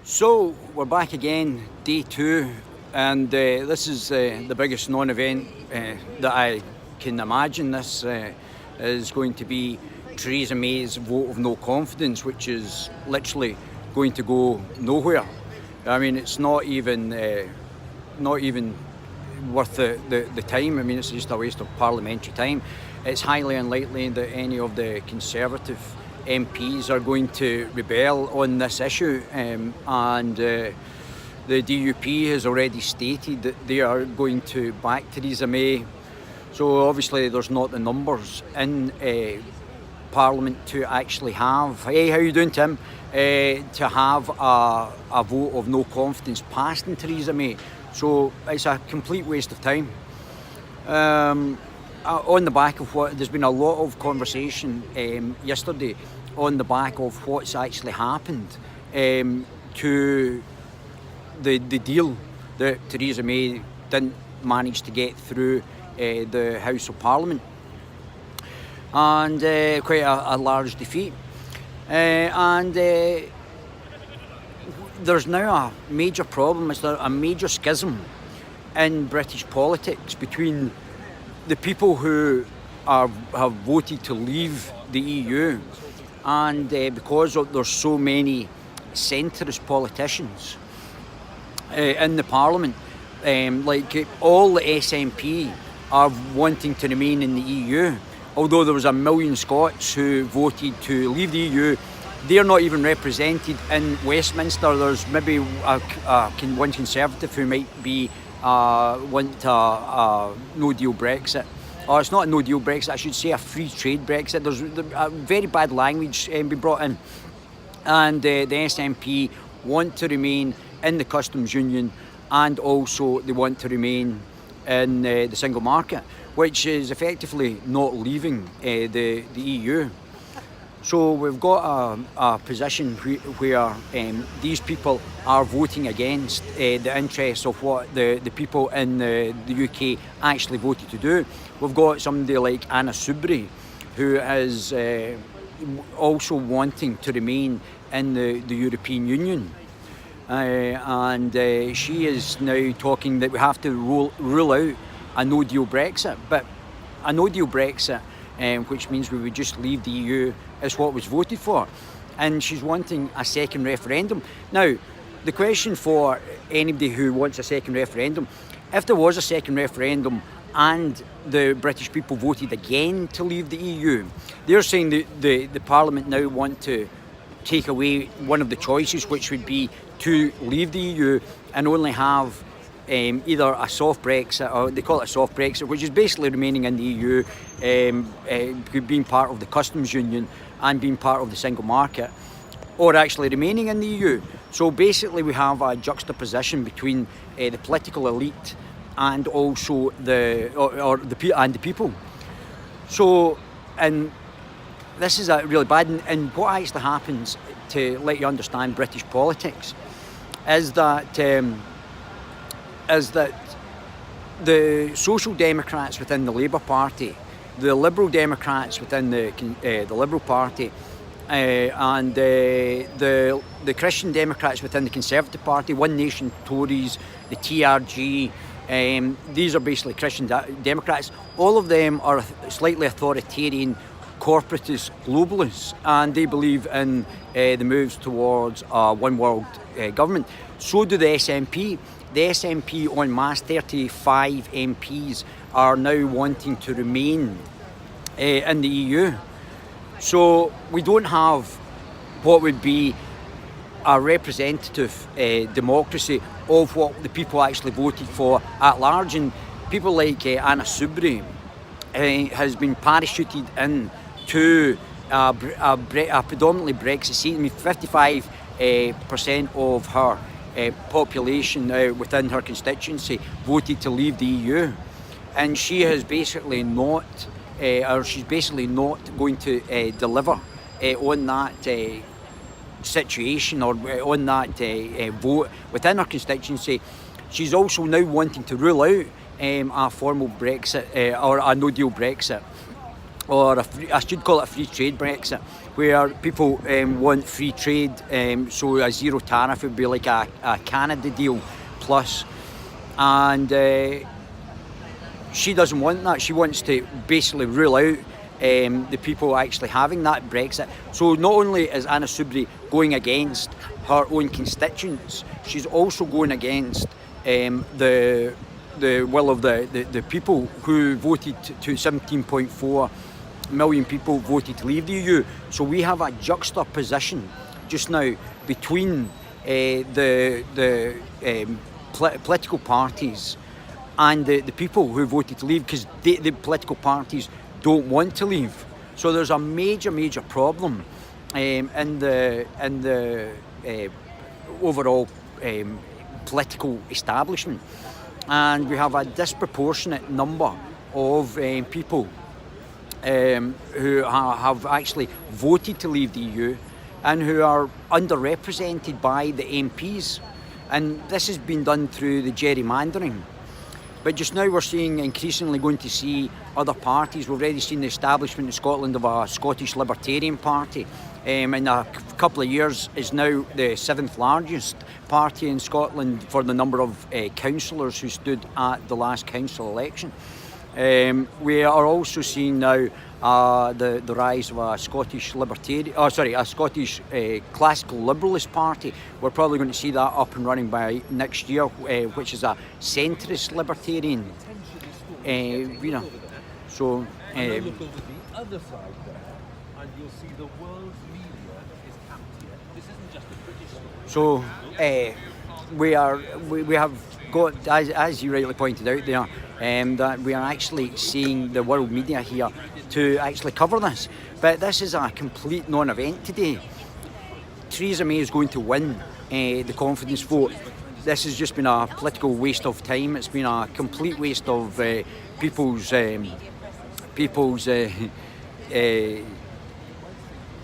So we're back again, day two, and this is the biggest non-event that I can imagine. This is going to be Teresa May's vote of no confidence, which is literally going to go nowhere. I mean, it's not even worth the time. I mean, it's just a waste of parliamentary time. It's highly unlikely that any of the Conservative MPs are going to rebel on this issue, and the DUP has already stated that they are going to back Teresa May. So obviously there's not the numbers in Parliament to actually have, hey, how you doing, Tim? To have a vote of no confidence passed in Teresa May. So it's a complete waste of time. On the back of what, there's been a lot of conversation yesterday on the back of what's actually happened to the deal that Teresa May didn't manage to get through the House of Parliament, and quite a large defeat. And there's now a major problem. Is there a major schism in British politics between the people who have voted to leave the EU, and because there's so many centrist politicians in the Parliament, like all the SNP are wanting to remain in the EU. Although there was 1 million Scots who voted to leave the EU, they're not even represented in Westminster. There's maybe one Conservative who might be want a no-deal Brexit. Or it's not a no-deal Brexit, I should say a free trade Brexit. There's very bad language been brought in. And the SNP want to remain in the customs union, and also they want to remain in the single market, which is effectively not leaving the EU. So we've got a position where these people are voting against the interests of what the people in the UK actually voted to do. We've got somebody like Anna Soubry, who is also wanting to remain in the European Union. And she is now talking that we have to rule out a no-deal Brexit. But a no-deal Brexit, which means we would just leave the EU, is what was voted for. And she's wanting a second referendum. Now, the question for anybody who wants a second referendum, if there was a second referendum and the British people voted again to leave the EU, they're saying that the Parliament now want to take away one of the choices, which would be to leave the EU and only have either a soft Brexit, or they call it a soft Brexit, which is basically remaining in the EU, being part of the customs union and being part of the single market, or actually remaining in the EU. So basically we have a juxtaposition between the political elite and also the people. So, and this is really bad. And what actually happens, to let you understand British politics, is that the Social Democrats within the Labour Party, the Liberal Democrats within the Liberal Party, and the Christian Democrats within the Conservative Party, One Nation Tories, the TRG, these are basically Christian Democrats. All of them are slightly authoritarian, corporatist globalists, and they believe in the moves towards a one world government. So do the SNP. The SNP en masse, 35 MPs, are now wanting to remain in the EU. So we don't have what would be a representative democracy of what the people actually voted for at large. And people like Anna Soubry has been parachuted in to a predominantly Brexit seat. I mean, 55% of her population within her constituency voted to leave the EU, and she has basically not, she's basically not going to deliver on that situation, or on that vote within her constituency. She's also now wanting to rule out a formal Brexit or a no-deal Brexit. or I should call it a free trade Brexit, where people want free trade, so a zero tariff would be like a Canada deal plus, and she doesn't want that. She wants to basically rule out the people actually having that Brexit. So not only is Anna Soubry going against her own constituents, she's also going against the will of the people who voted to 17.4 million people voted to leave the EU. So we have a juxtaposition just now between the political parties and the people who voted to leave, because the political parties don't want to leave. So there's a major problem in the overall political establishment, and we have a disproportionate number of people who have actually voted to leave the EU and who are underrepresented by the MPs, and this has been done through the gerrymandering. But just now we're seeing increasingly going to see other parties. We've already seen the establishment in Scotland of a Scottish Libertarian Party. In a couple of years is now the 7th largest party in Scotland for the number of councillors who stood at the last council election. We are also seeing now the rise of a Scottish a Scottish classical liberalist party. We're probably going to see that up and running by next year, which is a centrist libertarian. So. And look over the other side there, and you'll see the world's media is camped here. This isn't just a British story. So we have got, as you rightly pointed out there, that we are actually seeing the world media here to actually cover this. But this is a complete non-event today. Theresa May is going to win the confidence vote. This has just been a political waste of time. It's been a complete waste of people's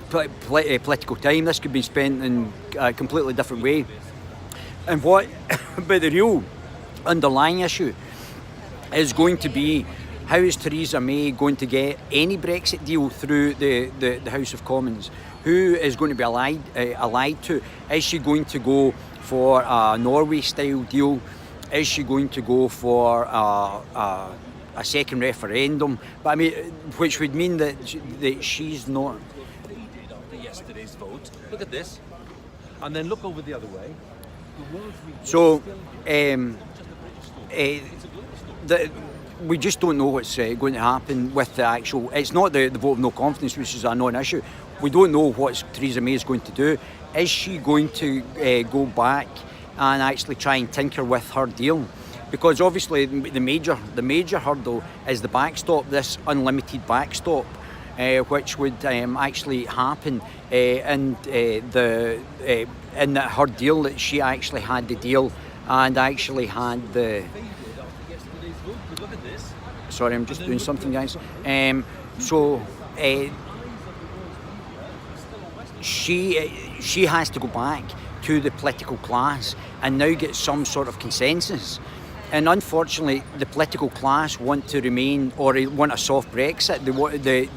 political time. This could be spent in a completely different way. And but the real underlying issue is going to be, how is Theresa May going to get any Brexit deal through the House of Commons? Who is going to be allied to? Is she going to go for a Norway-style deal? Is she going to go for a second referendum? But I mean, which would mean that she's not. After yesterday's vote, look at this, and then look over the other way. So, we just don't know what's going to happen with the actual. It's not the vote of no confidence, which is a non-issue. We don't know what Theresa May is going to do. Is she going to go back and actually try and tinker with her deal? Because obviously the major hurdle is the backstop, this unlimited backstop, which would actually happen in her deal, that she actually had the deal and actually had the. Sorry, I'm just doing something, guys. She has to go back to the political class and now get some sort of consensus. And unfortunately, the political class want to remain, or want a soft Brexit. They want the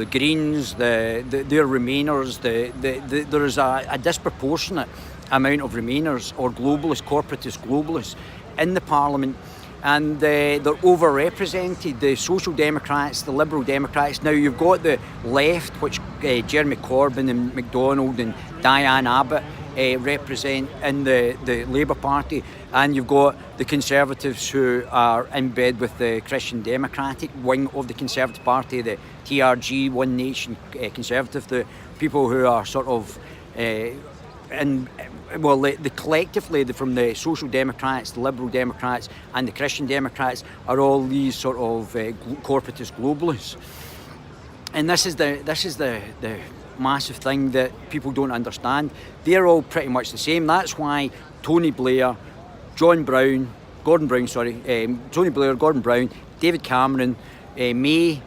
Greens, their Remainers. There is a disproportionate amount of Remainers or globalists, corporatist globalists, in the Parliament, and they're overrepresented. The Social Democrats, the Liberal Democrats. Now you've got the left, which Jeremy Corbyn and MacDonald and Diane Abbott represent in the Labour Party, and you've got the Conservatives who are in bed with the Christian Democratic wing of the Conservative Party, the TRG, One Nation Conservative, the people who are sort of collectively from the Social Democrats, the Liberal Democrats and the Christian Democrats are all these sort of corporatist globalists. And this is the massive thing that people don't understand. They're all pretty much the same. That's why Tony Blair, Gordon Brown, David Cameron, May,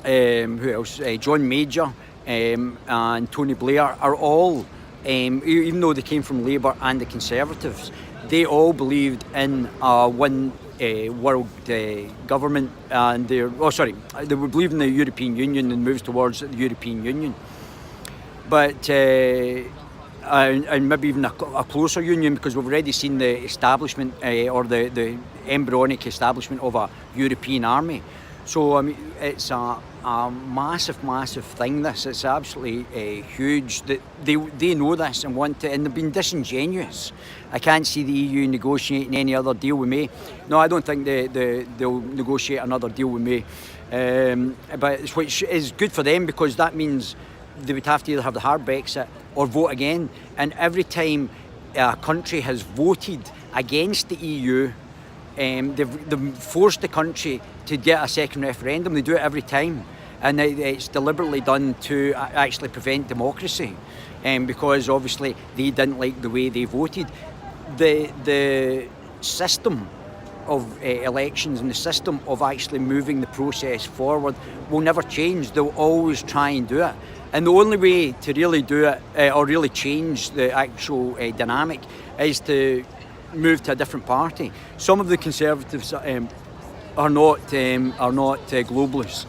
who else? John Major and Tony Blair are all even though they came from Labour and the Conservatives, they all believed in one world government, and they were believing in the European Union and moves towards the European Union. But and maybe even a closer union, because we've already seen the establishment or the embryonic establishment of a European army. So I mean, it's a massive thing. This, it's absolutely huge. That they know this and want to, and they've been disingenuous. I can't see the EU negotiating any other deal with me. No, I don't think they'll negotiate another deal with me. But which is good for them, because that means they would have to either have the hard Brexit or vote again. And every time a country has voted against the EU, they've forced the country to get a second referendum. They do it every time, and it's deliberately done to actually prevent democracy, because obviously they didn't like the way they voted. The system of elections and the system of actually moving the process forward will never change. They'll always try and do it. And the only way to really do it or really change the actual dynamic is to move to a different party. Some of the Conservatives are not globalists,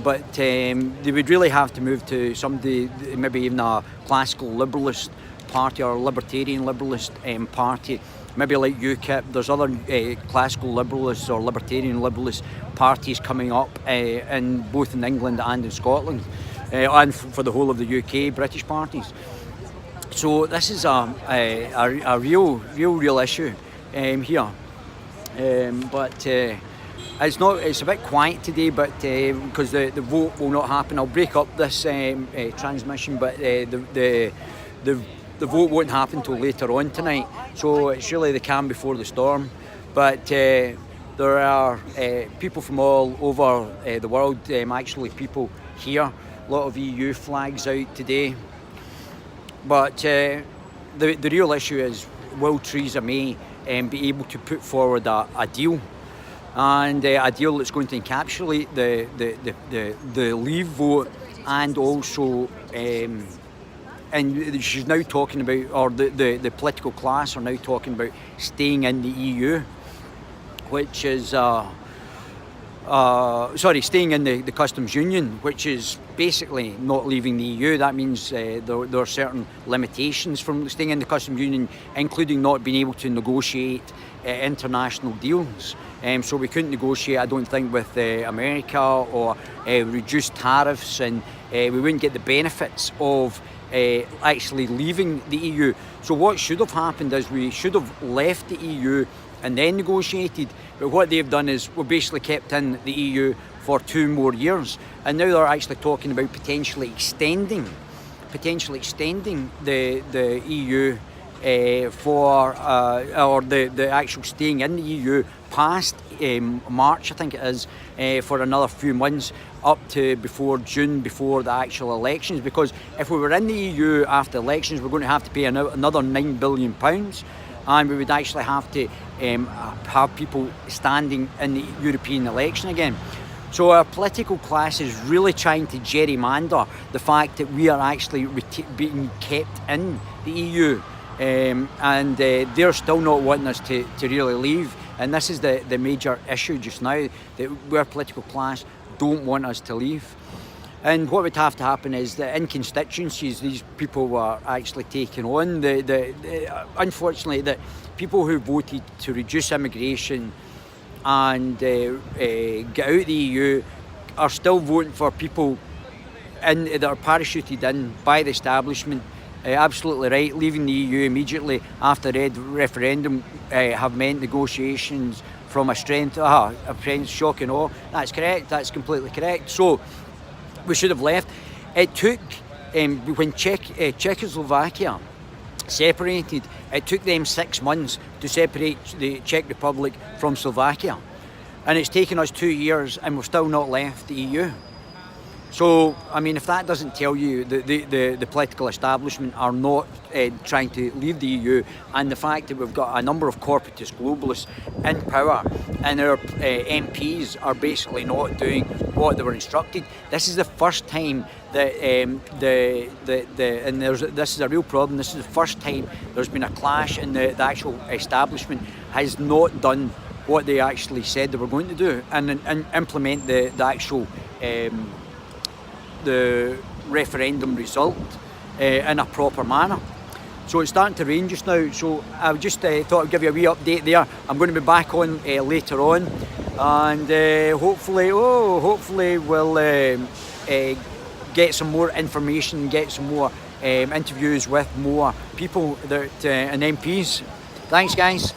but they would really have to move to somebody, maybe even a classical liberalist party or a libertarian liberalist party, maybe like UKIP. There's other classical liberalists or libertarian liberalist parties coming up in both in England and in Scotland, and for the whole of the UK, British parties. So this is a real issue here, but it's a bit quiet today, but because the vote will not happen. I'll break up this transmission, but the vote won't happen till later on tonight. So it's really the calm before the storm. But there are people from all over the world, actually people here. A lot of EU flags out today. But the real issue is, will Theresa May be able to put forward a deal, and a deal that's going to encapsulate the Leave vote, and also and she's now talking about, or the political class are now talking about staying in the EU, which is staying in the customs union, which is basically not leaving the EU. That means there are certain limitations from staying in the customs union, including not being able to negotiate international deals. So we couldn't negotiate, I don't think, with America, or reduce tariffs, and we wouldn't get the benefits of actually leaving the EU. So what should have happened is we should have left the EU and then negotiated, but what they've done is we're basically kept in the EU for 2 more years, and now they're actually talking about potentially extending the EU for or the actual staying in the EU past March, I think it is, for another few months, up to before June, before the actual elections. Because if we were in the EU after elections, we're going to have to pay another £9 billion, and we would actually have to have people standing in the European election again. So our political class is really trying to gerrymander the fact that we are actually being kept in the EU, and they're still not wanting us to really leave. And this is the major issue just now, that our political class don't want us to leave. And what would have to happen is that in constituencies, these people were actually taking on unfortunately, the people who voted to reduce immigration and get out of the EU are still voting for people that are parachuted in by the establishment. Absolutely right, leaving the EU immediately after the referendum have meant negotiations from a strength. Shocking. Oh, that's correct, that's completely correct. So we should have left. It took, when Czechoslovakia separated, it took them 6 months to separate the Czech Republic from Slovakia. And it's taken us 2 years and we've still not left the EU. So, I mean, if that doesn't tell you that the political establishment are not trying to leave the EU, and the fact that we've got a number of corporatist globalists in power and our MPs are basically not doing what they were instructed, this is the first time that this is a real problem. This is the first time there's been a clash and the actual establishment has not done what they actually said they were going to do and implement the actual the referendum result in a proper manner. So it's starting to rain just now, so I just thought I'd give you a wee update there. I'm going to be back on later on, and hopefully we'll get some more information, get some more interviews with more people that and MPs. Thanks, guys.